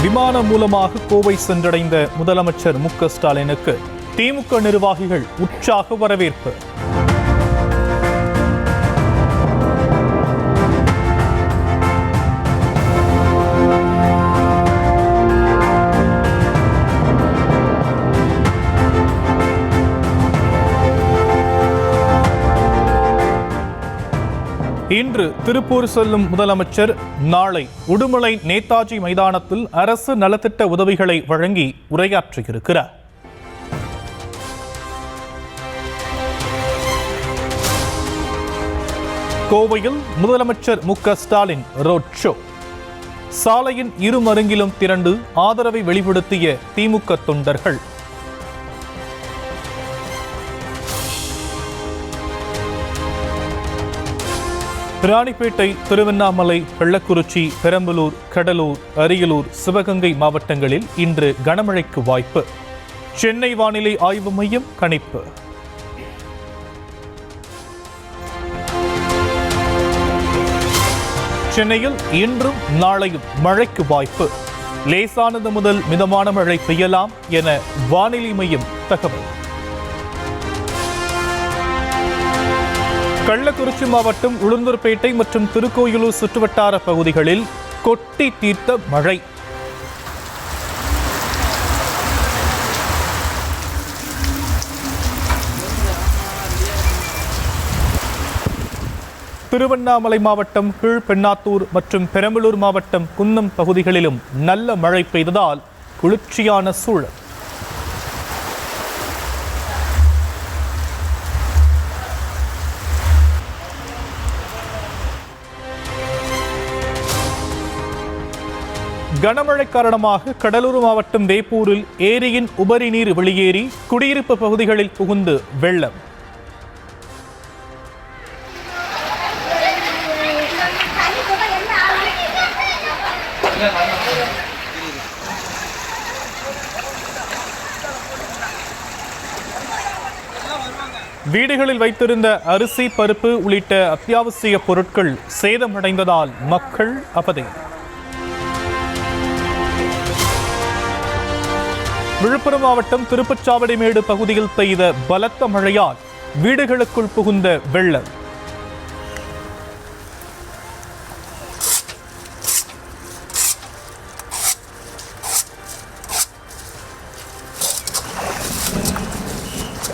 விமானம் மூலமாக கோவை சென்றடைந்த முதலமைச்சர் மு.க. ஸ்டாலினுக்கு திமுக நிர்வாகிகள் உற்சாக வரவேற்பு. இன்று திருப்பூர் செல்லும் முதலமைச்சர் நாளை உடுமலை நேதாஜி மைதானத்தில் அரசு நலத்திட்ட உதவிகளை வழங்கி உரையாற்றியிருக்கிறார். கோவையில் முதலமைச்சர் மு.க. Stalin road show. சாலையின் இருமருங்கிலும் திரண்டு ஆதரவை வெளிப்படுத்திய திமுக தொண்டர்கள். ராணிப்பேட்டை, திருவண்ணாமலை, கள்ளக்குறிச்சி, பெரம்பலூர், கடலூர், அரியலூர், சிவகங்கை மாவட்டங்களில் இன்று கனமழைக்கு வாய்ப்பு. சென்னை வானிலை ஆய்வு மையம் கணிப்பு. சென்னையில் இன்றும் நாளையும் மழைக்கு வாய்ப்பு. லேசானது முதல் மிதமான மழை பெய்யலாம் என வானிலை மையம் தகவல். கள்ளக்குறிச்சி மாவட்டம் உளுந்தூர்பேட்டை மற்றும் திருக்கோயிலூர் சுற்றுவட்டார பகுதிகளில் கொட்டி தீர்த்த மழை. திருவண்ணாமலை மாவட்டம் கீழ்பெண்ணாத்தூர் மற்றும் பெரம்பலூர் மாவட்டம் குன்னம் பகுதிகளிலும் நல்ல மழை பெய்ததால் குளிர்ச்சியான சூழல். கனமழை காரணமாக கடலூர் மாவட்டம் வேப்பூரில் ஏரியின் உபரி நீர் வெளியேறி குடியிருப்பு பகுதிகளில் புகுந்து வெள்ளம். வீடுகளில் வைத்திருந்த அரிசி, பருப்பு உள்ளிட்ட அத்தியாவசிய பொருட்கள் சேதமடைந்ததால் மக்கள் அவதி. விழுப்புரம் மாவட்டம் திருப்பச்சாவடிமேடு பகுதியில் பெய்த பலத்த மழையால் வீடுகளுக்குள் புகுந்த வெள்ளம்.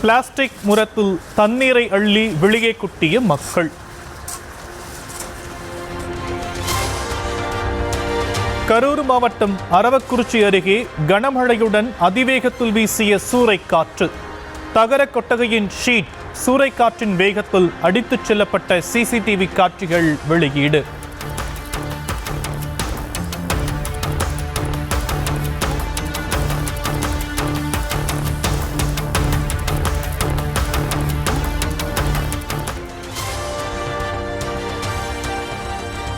பிளாஸ்டிக் முரத்தில் தண்ணீரை அள்ளி வெளியே கொட்டிய மக்கள். கரூர் மாவட்டம் அரவக்குறிச்சி அருகே கனமழையுடன் அதிவேகத்தில் வீசிய சூறைக்காற்று. தகர கொட்டகையின் ஷீட் சூறைக்காற்றின் வேகத்தில் அடித்துச் செல்லப்பட்ட சிசிடிவி காட்சிகள் வெளியீடு.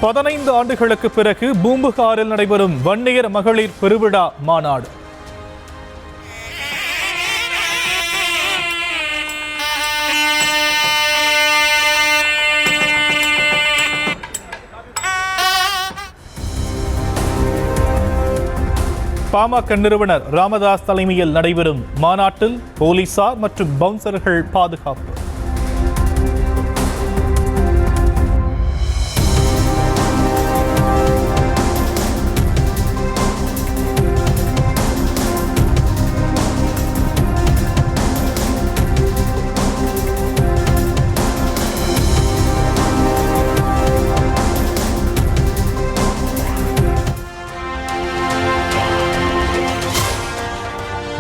பதினைந்து ஆண்டுகளுக்கு பிறகு பூம்புகாரில் நடைபெறும் வன்னியர் மகளிர் பெருவிழா மாநாடு. பாமக நிறுவனர் ராமதாஸ் தலைமையில் நடைபெறும் மாநாட்டில் போலீசார் மற்றும் பவுன்சர்கள் பாதுகாப்பு.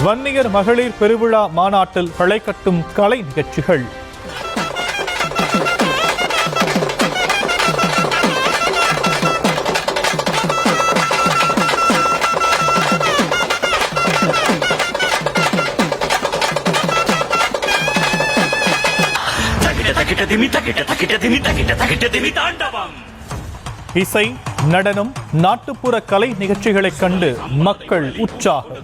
வன்னியர் மகளிர் பெருவிழா மாநாட்டில் களை கட்டும் கலை நிகழ்ச்சிகள். இசை, நடனம், நாட்டுப்புற கலை நிகழ்ச்சிகளை கண்டு மக்கள் உற்சாகம்.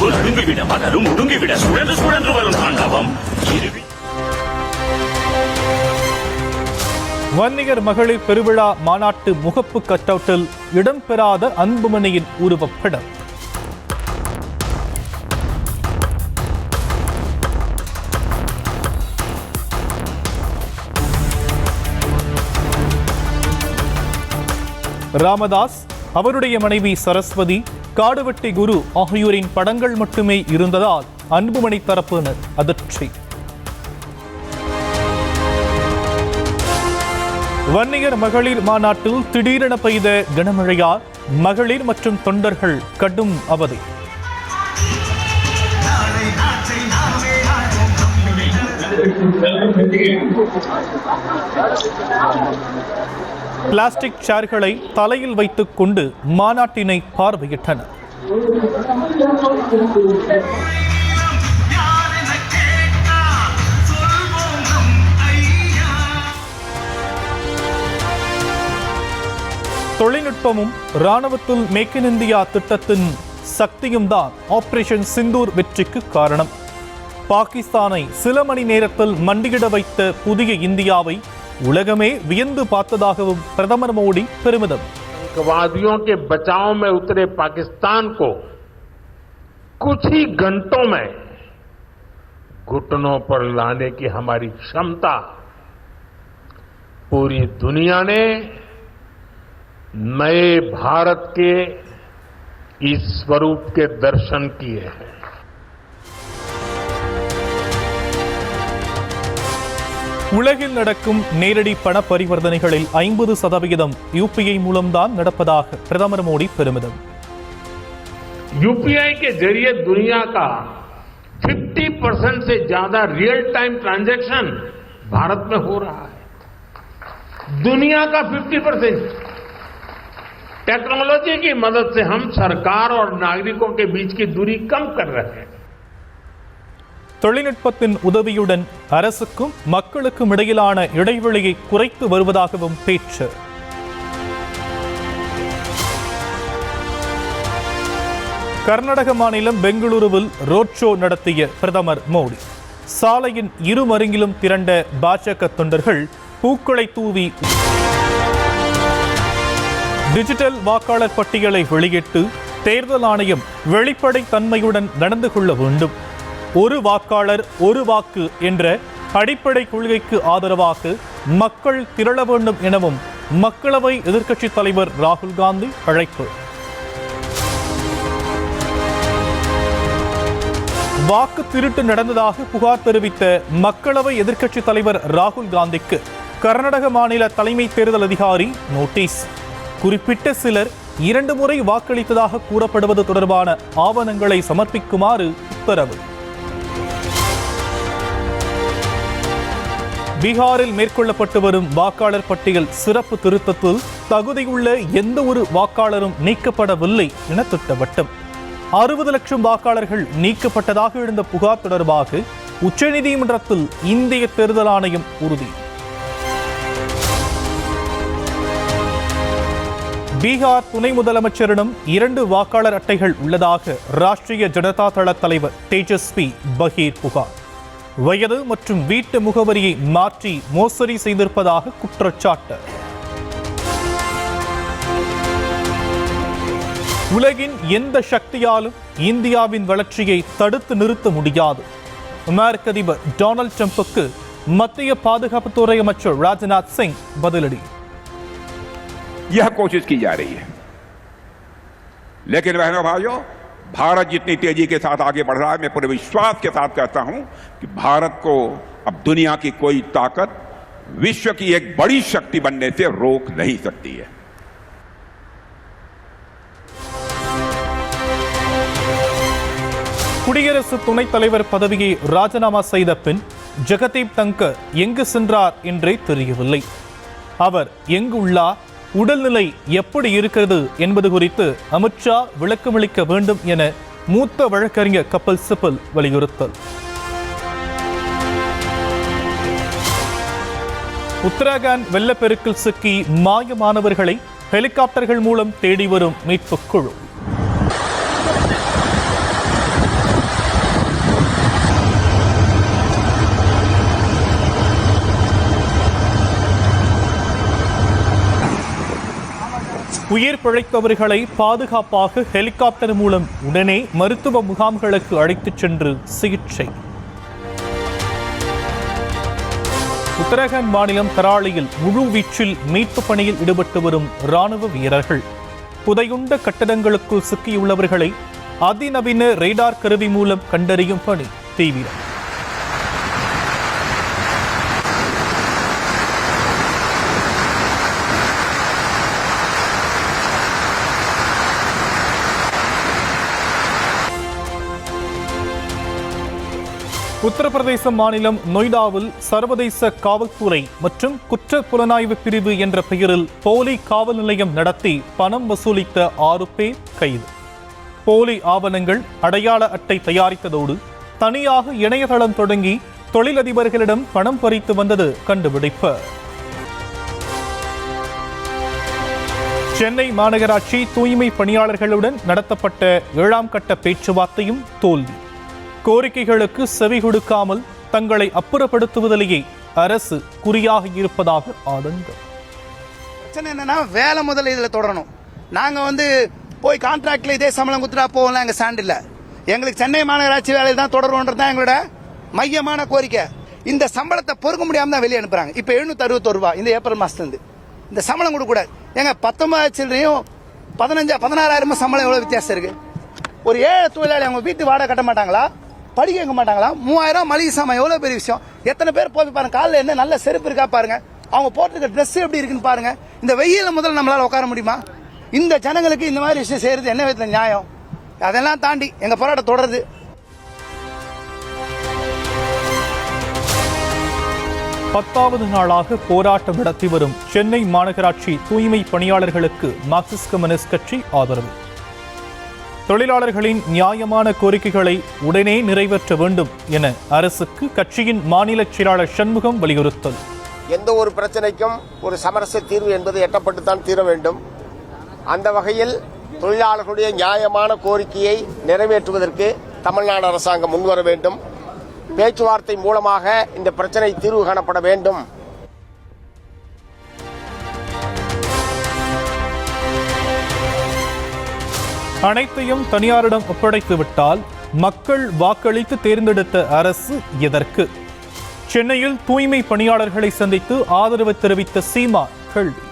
ஒடுங்கிவிட பகலும் ஒடுங்கிவிட சுழன்று சுழன்று வரும் தாண்டவம். வன்னியர் மகளிர் பெருவிழா மாநாட்டு முகப்பு கட்டவுட்டில் இடம்பெறாத அன்புமணியின் உருவப்படம். ராமதாஸ், அவருடைய மனைவி சரஸ்வதி, காடுவெட்டி குரு ஆகியோரின் படங்கள் மட்டுமே இருந்ததால் அன்புமணி தரப்பினர் அதிர்ச்சி. வன்னியர் மகளிர் மாநாட்டில் திடீரென பெய்த கனமழையால் மகளிர் மற்றும் தொண்டர்கள் கடும் அவதி. பிளாஸ்டிக் சேர்களை தலையில் வைத்துக் கொண்டு மாநாட்டினை பார்வையிட்டனர். தொழில்நுட்பமும் ராணுவத்தில் மேக் இன் இந்தியா திட்டத்தின் சக்தியும் தான் ஆபரேஷன் சிந்தூர் வெற்றிக்கு காரணம். பாகிஸ்தானை சில மணி நேரத்தில் மண்டியிட வைத்த புதிய இந்தியாவை உலகமே வியந்து பார்த்ததாகவும் பிரதமர் மோடி பெருமிதம். आतंकवादियों के बचाव में उतरे पाकिस्तान को कुछ ही घंटों में घुटनों पर लाने की हमारी क्षमता पूरी दुनिया ने नए भारत के इस स्वरूप के दर्शन किए हैं. உலகில் நடக்கும் நேரடி பண பரிவர்த்தனைகளில் 50% यूपीआई மூலம்தான் நடப்பதாக பிரதமர் மோடி பெருமிதம். यूपीआई के जरिए दुनिया का 50% से ज्यादा रियल टाइम ट्रांजैक्शन भारत में हो रहा है. दुनिया का 50%. टेक्नोलॉजी की मदद से हम सरकार और नागरिकों के बीच की दूरी कम कर रहे हैं. தொழில்நுட்பத்தின் உதவியுடன் அரசுக்கும் மக்களுக்கும் இடையிலான இடைவெளியை குறைத்து வருவதாகவும் பேச்சு. கர்நாடக மாநிலம் பெங்களூருவில் ரோட் ஷோ நடத்திய பிரதமர் மோடி சாலையின் இருமருங்கிலும் திரண்ட பாஜக தொண்டர்கள் பூக்களை தூவி டிஜிட்டல் வாக்காளர் பட்டியலை வெளியிட்டு தேர்தல் ஆணையம் வெளிப்படை தன்மையுடன் நடந்து கொள்ள வேண்டும், ஒரு வாக்காளர் ஒரு வாக்கு என்ற அடிப்படை கொள்கைக்கு ஆதரவாக மக்கள் திரள வேண்டும் எனவும் மக்களவை எதிர்க்கட்சித் தலைவர் ராகுல் காந்தி அழைப்பு. வாக்கு திருட்டு நடந்ததாக புகார் தெரிவித்த மக்களவை எதிர்க்கட்சித் தலைவர் ராகுல் காந்திக்கு கர்நாடக மாநில தலைமை தேர்தல் அதிகாரி நோட்டீஸ். குறிப்பிட்ட சிலர் 2 முறை வாக்களித்ததாக கூறப்படுவது தொடர்பான ஆவணங்களை சமர்ப்பிக்குமாறு உத்தரவு. பீகாரில் மேற்கொள்ளப்பட்டு வரும் வாக்காளர் பட்டியல் சிறப்பு திருத்தத்தில் தகுதியுள்ள எந்த ஒரு வாக்காளரும் நீக்கப்படவில்லை என திட்டவட்டம். 60 லட்சம் வாக்காளர்கள் நீக்கப்பட்டதாக எழுந்த புகார் தொடர்பாக உச்சநீதிமன்றத்தில் இந்திய தேர்தல் ஆணையம் உறுதி. பீகார் துணை முதலமைச்சரிடம் 2 வாக்காளர் அட்டைகள் உள்ளதாக ராஷ்டிரிய ஜனதா தள தலைவர் தேஜஸ்வி பகீர் புகார். வயது மற்றும் வீட்டு முகவரியை மாற்றி மோசடி செய்திருப்பதாக குற்றச்சாட்டு. உலகின் எந்த சக்தியாலும் இந்தியாவின் வளர்ச்சியை தடுத்து நிறுத்த முடியாது. அமெரிக்க அதிபர் டொனால்ட் ட்ரம்புக்கு மத்திய பாதுகாப்புத்துறை அமைச்சர் ராஜ்நாத் சிங் பதிலடி. यह कोशिश की जा रही है, लेकिन बहनों भाइयों, भारत जितनी तेजी के साथ आगे बढ़ रहा है, मैं पूरे विश्वास के साथ कहता हूं कि भारत को अब दुनिया की कोई ताकत विश्व की एक बड़ी शक्ति बनने से रोक नहीं सकती है. குடியரசு துணைத் தலைவர் பதவியை ராஜினாமா செய்த பின் ஜெகதீப் தங்கர் எங்கு சென்றார் என்றே தெரியவில்லை. அவர் எங்கு உள்ளார், உடல்நிலை எப்படி இருக்கிறது என்பது குறித்து அமித்ஷா விளக்கமளிக்க வேண்டும் என மூத்த வழக்கறிஞர் கபில் சிபல் வலியுறுத்தல். உத்தராகண்ட் வெள்ளப்பெருக்கில் சிக்கி மாயமானவர்களை ஹெலிகாப்டர்கள் மூலம் தேடி வரும் மீட்புக் குழு. உயிர் பிழைத்தவர்களை பாதுகாப்பாக ஹெலிகாப்டர் மூலம் உடனே மருத்துவ முகாம்களுக்கு அழைத்துச் சென்று சிகிச்சை. உத்தரகாண்ட் மாநிலம் கராளியில் முழுவீச்சில் மீட்பு பணியில் ஈடுபட்டு வரும் ராணுவ வீரர்கள். புதையுண்ட கட்டடங்களுக்குள் சிக்கியுள்ளவர்களை அதிநவீன ரேடார் கருவி மூலம் கண்டறியும் பணி தீவிரம். உத்தரப்பிரதேச மாநிலம் நொய்டாவில் சர்வதேச காவல்துறை மற்றும் குற்ற புலனாய்வு பிரிவு என்ற பெயரில் போலி காவல் நிலையம் நடத்தி பணம் வசூலித்த 6 பேர் கைது. போலி ஆவணங்கள், அடையாள அட்டை தயாரித்ததோடு தனியாக இணையதளம் தொடங்கி தொழிலதிபர்களிடம் பணம் பறித்து வந்தது கண்டுபிடிப்பு. சென்னை மாநகராட்சி தூய்மை பணியாளர்களுடன் நடத்தப்பட்ட 7ஆம் கட்ட பேச்சுவார்த்தையும் தோல்வி. கோரிக்கைகளுக்கு செவி கொடுக்காமல் தங்களை அப்புறப்படுத்துவதிலேயே அரசு குறியாக இருப்பதாக ஆதங்கம். பிரச்சனை என்னன்னா, வேலை முதல்ல இதில் தொடரணும். நாங்கள் போய் கான்ட்ராக்டில் இதே சம்பளம் கொடுத்துட்டா போகலாம். எங்கள் ஸ்டாண்ட் இல்லை. எங்களுக்கு சென்னை மாநகராட்சி வேலையில் தான் தொடரணுன்றது தான் எங்களோட மையமான கோரிக்கை. இந்த சம்பளத்தை பொறுக்க முடியாமல் தான் வெளியே அனுப்புறாங்க. இப்போ 761 ரூபா இந்த ஏப்ரல் மாதத்துலேருந்து இந்த சம்பளம் கொடுக்கூடாது. எங்க 19 சில்லறையும் 16,000 சம்பளம் எவ்வளோ வித்தியாசம் இருக்கு? ஒரு ஏழை தொழிலாளி அவங்க வீட்டு வாடகை கட்ட மாட்டாங்களா? படிக்க வைக்க மாட்டாங்களா? 3000 மளிகை சாமான் எவ்வளவு பெரிய விஷயம். எத்தனை பேர் போய் பாருங்க, காலில் என்ன நல்ல செருப்பு இருக்கா பாருங்க, அவங்க போட்டிருக்க ட்ரெஸ் எப்படி இருக்குன்னு பாருங்க. இந்த வெயில முதல்ல நம்மளால உட்கார முடியுமா? இந்த ஜனங்களுக்கு இந்த மாதிரி விஷயம் செய்யறது என்ன விதத்துல நியாயம்? அதெல்லாம் தாண்டி எங்க போராட்டம் தொடருது. பத்தாவது நாளாக போராட்டம் நடத்தி வரும் சென்னை மாநகராட்சி தூய்மை பணியாளர்களுக்கு மார்க்சிஸ்ட் கம்யூனிஸ்ட் கட்சி ஆதரவு. தொழிலாளர்களின் நியாயமான கோரிக்கைகளை உடனே நிறைவேற்ற வேண்டும் என அரசுக்கு கட்சியின் மாநில செயலாளர் சண்முகம் வலியுறுத்தல். எந்த ஒரு பிரச்சனைக்கும் ஒரு சமரச தீர்வு என்பது எட்டப்பட்டுத்தான் தீர வேண்டும். அந்த வகையில் தொழிலாளர்களுடைய நியாயமான கோரிக்கையை நிறைவேற்றுவதற்கு தமிழ்நாடு அரசாங்கம் முன்வர வேண்டும். பேச்சுவார்த்தை மூலமாக இந்த பிரச்சனை தீர்வு காணப்பட வேண்டும். அனைத்தையும் தனியாரிடம் ஒப்படைத்து விட்டால் மக்கள் வாக்களித்து தேர்ந்தெடுத்த அரசு எதற்கு? சென்னையில் தூய்மை பணியாளர்களை சந்தித்து ஆதரவு தெரிவித்த சீமான் கேள்வி.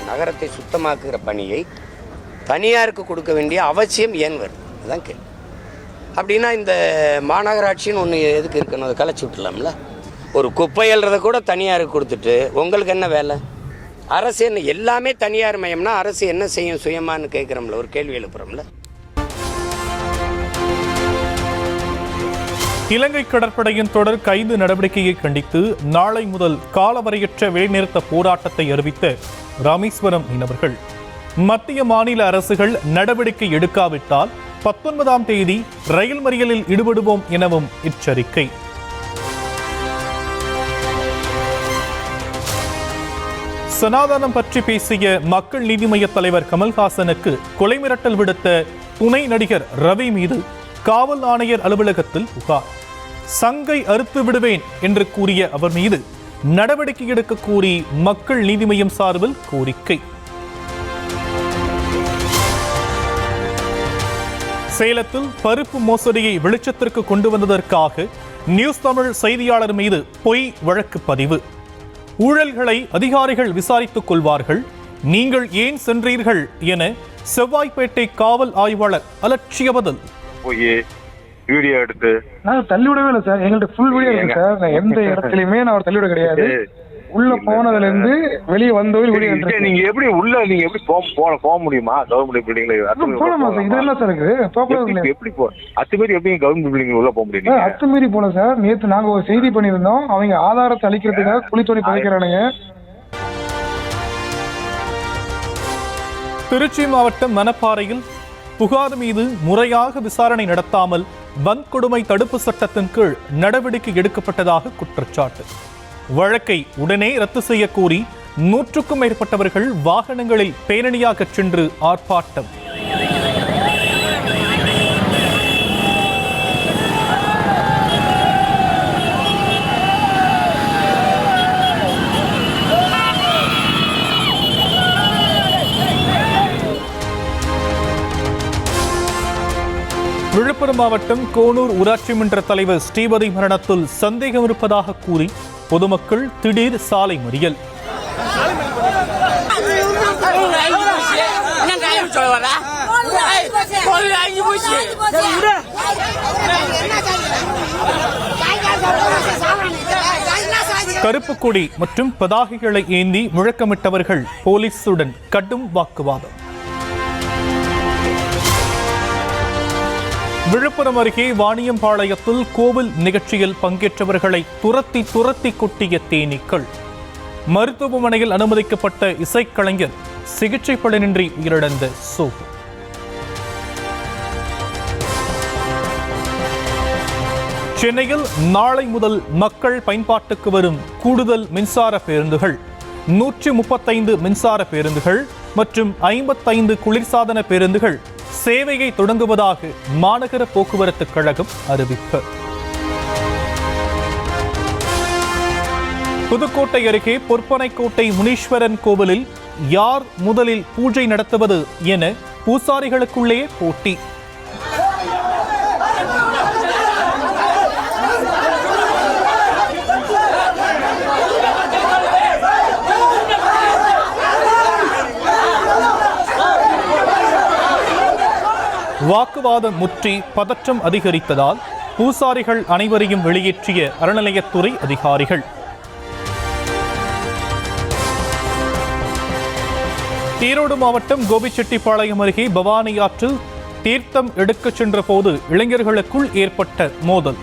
நகரத்தை சுத்தமாக்குகிற பணியை தனியாருக்கு கொடுக்க வேண்டிய அவசியம் ஏன் வருது? அதுதான் கேள்வி. அப்படின்னா இந்த மாநகராட்சின்னு ஒன்று எதுக்கு இருக்கணும்? அதை கலைச்சி விட்டுலாம்ல. ஒரு குப்பையல்றதை கூட தனியாருக்கு கொடுத்துட்டு உங்களுக்கு என்ன வேலை? அரசு என்ன எல்லாமே தனியார் மயம்னா அரசு என்ன செய்யும் சுயமானு கேட்குறோம்ல, ஒரு கேள்வி எழுப்புறோம்ல. இலங்கை கடற்படையின் தொடர் கைது நடவடிக்கையை கண்டித்து நாளை முதல் காலவரையற்ற வேலைநிறுத்த போராட்டத்தை அறிவித்த ராமேஸ்வரம் மீனவர்கள் மத்திய மாநில அரசுகள் நடவடிக்கை எடுக்காவிட்டால் 19ஆம் தேதி ரயில் மறியலில் ஈடுபடுவோம் எனவும் எச்சரிக்கை. சனாதனம் பற்றி பேசிய மக்கள் நீதி மய்ய தலைவர் கமல்ஹாசனுக்கு கொலை மிரட்டல் விடுத்த துணை நடிகர் ரவி மீது காவல் ஆணையர் அலுவலகத்தில் புகார். சங்கை அறுத்து விடுவேன் என்று கூறிய அவர் மீது நடவடிக்கை எடுக்க கோரி மக்கள் நீதி மய்யம் சார்பில் கோரிக்கை. சேலத்தில் பருப்பு மோசடியை வெளிச்சத்திற்கு கொண்டு வந்ததற்காக நியூஸ் தமிழ் செய்தியாளர் மீது பொய் வழக்கு பதிவு. ஊழல்களை அதிகாரிகள் விசாரித்துக் கொள்வார்கள், நீங்கள் ஏன் சென்றீர்கள் என செவ்வாய்ப்பேட்டை காவல் ஆய்வாளர் அலட்சிய பதில். வீடியோ எடுத்து நான் தள்ளிவிடவே இல்லை சார். எங்கள்கிட்ட ஃபுல் வீடியோ இருக்கு சார். நான் எந்த இடத்துலயுமே நான் தள்ளிவிட கிடையாது. உள்ள போனதுல இருந்து வெளியே வந்தவரை வீடியோ. நீங்க எப்படி உள்ள நீங்க எப்படி போக முடியுமா? கவர்மெண்ட் பில்டிங்ல போலாமா சார்? இது என்ன சார் இருக்கு? எப்படி அத்துமீறி எப்படி கவர்மெண்ட் பில்டிங் உள்ள போக முடியும்? அத்துமீறி போல சார். நேற்று நாங்க ஒரு செய்தி பண்ணியிருந்தோம். அவங்க ஆதாரத்தை அளிக்கிறதுக்காக குளித்தோடி பதைக்கிறானுங்க. திருச்சி மாவட்டம் மணப்பாறையில் புகார் மீது முறையாக விசாரணை நடத்தாமல் வன்கொடுமை தடுப்பு சட்டத்தின் கீழ் நடவடிக்கை எடுக்கப்பட்டதாக குற்றச்சாட்டு. வழக்கை உடனே ரத்து செய்ய கோரி 100க்கும் மேற்பட்டவர்கள் வாகனங்களில் பேரணியாக சென்று ஆர்ப்பாட்டம். மாவட்டம் கோனூர் ஊராட்சி மன்ற தலைவர் ஸ்ரீபதி மரணத்தில் சந்தேகம் இருப்பதாக கூறி பொதுமக்கள் திடீர் சாலை மறியல். கருப்பு கொடி மற்றும் பதாகைகளை ஏந்தி முழக்கமிட்டவர்கள் போலீசுடன் கடும் வாக்குவாதம். விழுப்புரம் அருகே வாணியம்பாளையத்தில் கோவில் நிகழ்ச்சியில் பங்கேற்றவர்களை துரத்தி கொட்டிய தேனீக்கள். மருத்துவமனையில் அனுமதிக்கப்பட்ட இசைக்கலைஞர் சிகிச்சை பலனின்றி உயிரிழந்த சோகம். சென்னையில் நாளை முதல் மக்கள் பயன்பாட்டுக்கு வரும் கூடுதல் மின்சார பேருந்துகள் 135 மின்சார பேருந்துகள் மற்றும் 55 குளிர்சாதன பேருந்துகள் சேவையை தொடங்குவதாக மாநகர போக்குவரத்து கழகம் அறிவிப்பு. புதுக்கோட்டை அருகே பொற்பனைக்கோட்டை முனீஸ்வரன் கோவிலில் யார் முதலில் பூஜை நடத்துவது என பூசாரிகளுக்குள்ளே போட்டி. வாக்குவாதம் முற்றி பதற்றம் அதிகரித்ததால் பூசாரிகள் அனைவரையும் வெளியேற்றிய அறநிலையத்துறை அதிகாரிகள். ஈரோடு மாவட்டம் கோபிச்செட்டிப்பாளையம் அருகே பவானி ஆற்றில் தீர்த்தம் எடுக்கச் சென்ற போது இளைஞர்களுக்குள் ஏற்பட்ட மோதல்.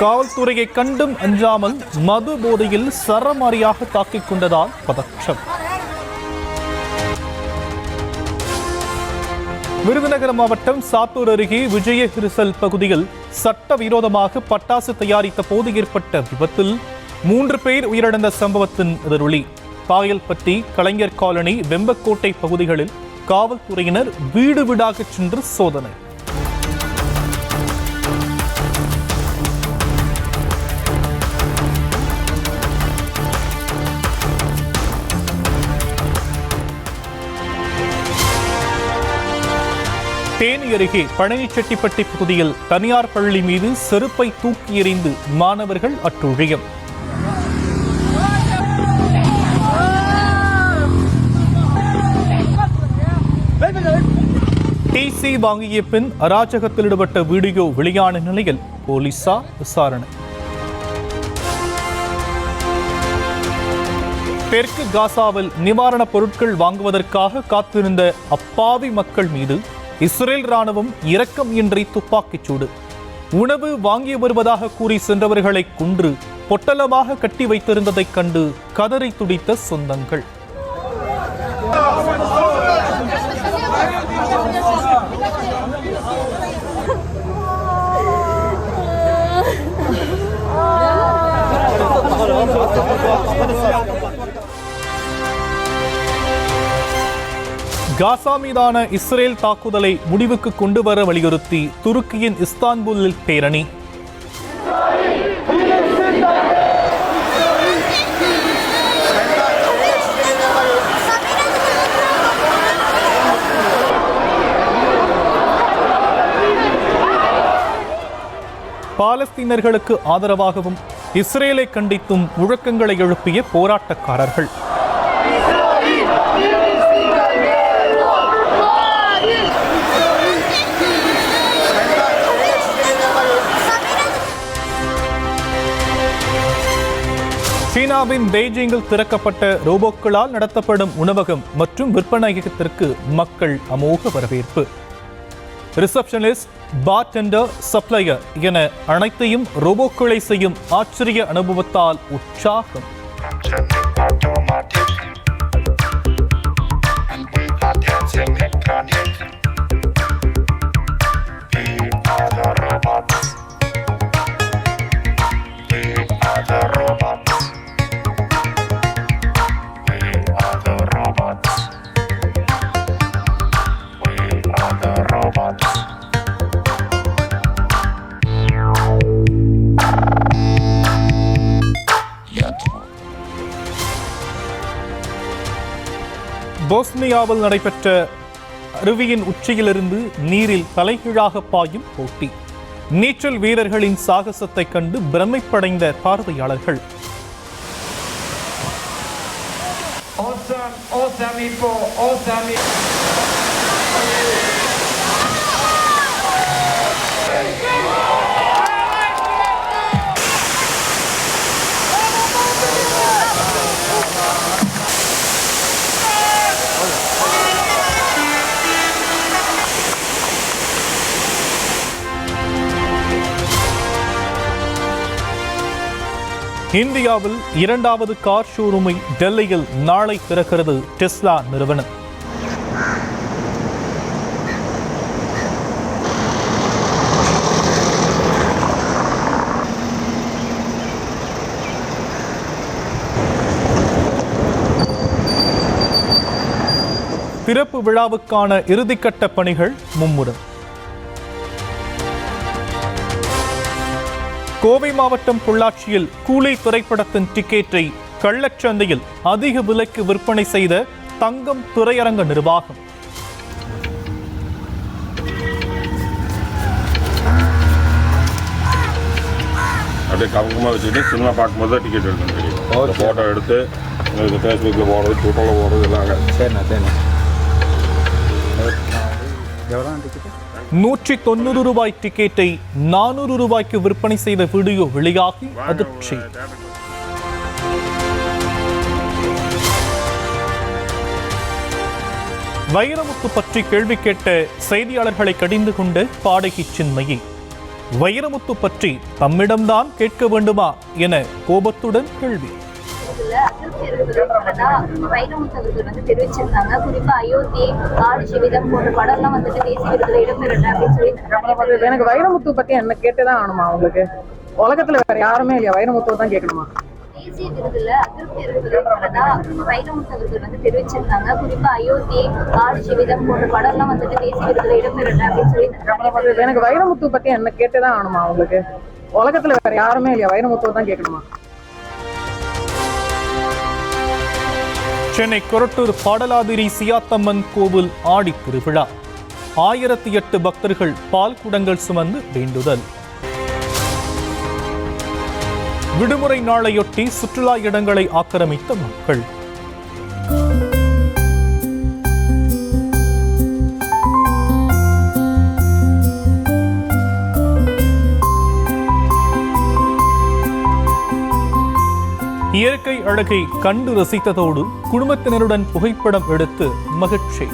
காவல்துறையை கண்டும் அஞ்சாமல் மது போதையில் சரமாரியாக தாக்கிக் கொண்டதால் பதற்றம். விருதுநகர் மாவட்டம் சாத்தூர் அருகே விஜயகிரிசல் பகுதியில் சட்டவிரோதமாக பட்டாசு தயாரித்த போது ஏற்பட்ட விபத்தில் 3 பேர் உயிரிழந்த சம்பவத்தின் எதிரொலி. பாயல்பட்டி, கலைஞர் காலனி, வெம்பக்கோட்டை பகுதிகளில் காவல்துறையினர் வீடு வீடாக சென்று சோதனை. தேனி அருகே பழனிச்செட்டிப்பட்டி பகுதியில் தனியார் பள்ளி மீது செருப்பை தூக்கி எறிந்து மாணவர்கள் அட்டுழியம். டிசி வாங்கிய பின் அராஜகத்தில் ஈடுபட்ட வீடியோ வெளியான நிலையில் போலீசார் விசாரணை. தெற்கு காசாவில் நிவாரணப் பொருட்கள் வாங்குவதற்காக காத்திருந்த அப்பாவி மக்கள் மீது இஸ்ரேல் ராணுவம் இரக்கம் இன்றி துப்பாக்கிச் சூடு. உணவு வாங்கி வருவதாக கூறி சென்றவர்களை கொன்று பொட்டலமாக கட்டி வைத்திருந்ததைக் கண்டு கதறி துடித்த சொந்தங்கள். காசா மீதான இஸ்ரேல் தாக்குதலை முடிவுக்கு கொண்டு வர வலியுறுத்தி துருக்கியின் இஸ்தான்புல்லில் பேரணி. பாலஸ்தீனர்களுக்கு ஆதரவாகவும் இஸ்ரேலை கண்டித்தும் முழக்கங்களை எழுப்பிய போராட்டக்காரர்கள். சீனாவின் பெய்ஜிங்கில் திறக்கப்பட்ட ரோபோக்களால் நடத்தப்படும் உணவகம் மற்றும் விற்பனையகத்திற்கு மக்கள் அமோக வரவேற்பு. ரிசப்ஷனிஸ்ட், பார்டெண்டர், சப்ளையர் என அனைத்தையும் ரோபோக்களை செய்யும் ஆச்சரிய அனுபவத்தால் உற்சாகம். போஸ்னியாவில் நடைபெற்ற அருவியின் உச்சியிலிருந்து நீரில் தலைகீழாக பாயும் போட்டி. நீச்சல் வீரர்களின் சாகசத்தை கண்டு பிரமிப்படைந்த பார்வையாளர்கள். இந்தியாவில் 2வது கார் ஷோரூமை டெல்லியில் நாளை திறக்கிறது டெஸ்லா நிறுவனம். திறப்பு விழாவுக்கான இறுதிக்கட்ட பணிகள் மும்முரம். கோவை மாவட்டம் பொள்ளாச்சியில் கூலி திரைப்படத்தின் டிக்கெட்டை கள்ளச்சந்தையில் அதிக விலைக்கு விற்பனை செய்த தங்கம் திரையரங்க நிர்வாகம். அப்படியே கவனமாக வச்சுட்டு சினிமா பார்க்கும்போது தான் டிக்கெட் எடுக்கணும் தெரியும். ஃபோட்டோ எடுத்து ஃபேஸ்புக்கில் போடுறது, ட்விட்டரில் போடுறது எல்லாங்க. சரிண்ணா சரிண்ணா. 190 ரூபாய் டிக்கெட்டை 400 ரூபாய்க்கு விற்பனை செய்த வீடியோ வெளியாகி அதிர்ச்சி. வைரமுத்து பற்றி கேள்வி கேட்ட செய்தியாளர்களை கடிந்து கொண்ட பாடகி சின்மயி. வைரமுத்து பற்றி தம்மிடம்தான் கேட்க வேண்டுமா என கோபத்துடன் கேள்வி. அதிருப்தி இருக்கிறதா வைரமுத்து அவர்கள் வந்து தெரிவிச்சிருந்தாங்க. குறிப்பா அயோத்தி, ஆடு ஜீவிதம் போன்ற படம்லாம் வந்துட்டு தேசிய விருதுல இடம்பெறல அப்படின்னு சொல்லி. எனக்கு வைரமுத்து பத்தி என்ன கேட்டுதான் ஆகணுமா? உங்களுக்கு உலகத்துல வேற யாருமே இல்லையா? வைரமுத்து தான் கேட்கணுமா? தேசிய விருதுல அதிருப்தி இருக்கிறதா வைரமுத்து அவர்கள் வந்து தெரிவிச்சிருந்தாங்க. குறிப்பா அயோத்தி, ஆடு ஜீவிதம் போன்ற படம்லாம் வந்துட்டு தேசிய விருதுல இடம்பெறல அப்படின்னு சொல்லி. எனக்கு வைரமுத்து பத்தி என்ன கேட்டுதான் ஆகணுமா? உங்களுக்கு உலகத்துல வேற யாருமே இல்லையா? வைரமுத்து தான் கேட்கணுமா? சென்னை கொரட்டூர் பாடலாதிரி சியாத்தம்மன் கோவில் ஆடி திருவிழா. 1008 பக்தர்கள் பால் குடங்கள் சுமந்து வேண்டுதல். விடுமுறை நாளையொட்டி சுற்றுலா இடங்களை ஆக்கிரமித்த மக்கள். இயற்கை அழகை கண்டு ரசித்ததோடு குடும்பத்தினருடன் புகைப்படம் எடுத்து மகிழ்ச்சி.